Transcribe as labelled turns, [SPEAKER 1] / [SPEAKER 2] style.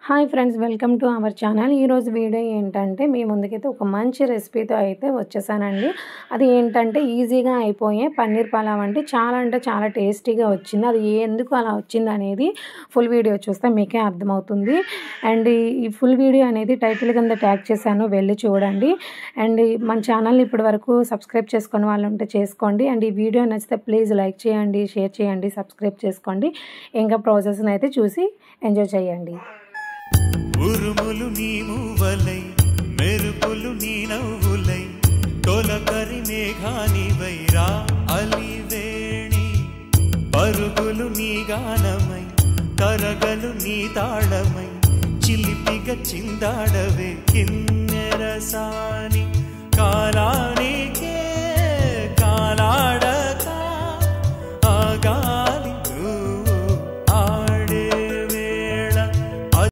[SPEAKER 1] Hi friends, welcome to our channel. ఈరోజు video ఏంటంటే మీ ముందుకైతే ఒక మంచి రెసిపీతో అయితే వచ్చేసానండి. అది ఏంటంటే ఈజీగా అయిపోయే పన్నీర్ పలావ్ అంటే చాలా టేస్టీగా వచ్చింది. అది ఎందుకు అలా వచ్చింది అనేది ఫుల్ వీడియో చూస్తే మీకే అర్థమవుతుంది. అండ్ ఈ ఫుల్ వీడియో అనేది టైటిల్ కింద ట్యాగ్ చేశాను, వెళ్ళి చూడండి. అండ్ మన ఛానల్ని ఇప్పటి వరకు సబ్స్క్రైబ్ చేసుకునే వాళ్ళు ఉంటే చేసుకోండి. అండ్ ఈ వీడియో నచ్చితే ప్లీజ్ లైక్ చేయండి, షేర్ చేయండి, సబ్స్క్రైబ్ చేసుకోండి. ఇంకా ప్రాసెస్ని అయితే చూసి ఎంజాయ్ చేయండి.
[SPEAKER 2] ఉరుములు నీ మూవలై మెరుపులు నీ నవ్వులై తొలకరి మేఘానివై రా అలివేణి పరుగులు నీ గానమై కరగలు నీ తాళమై చిలిపిగ చిందాడవే కిన్నెరసాని కాలానికే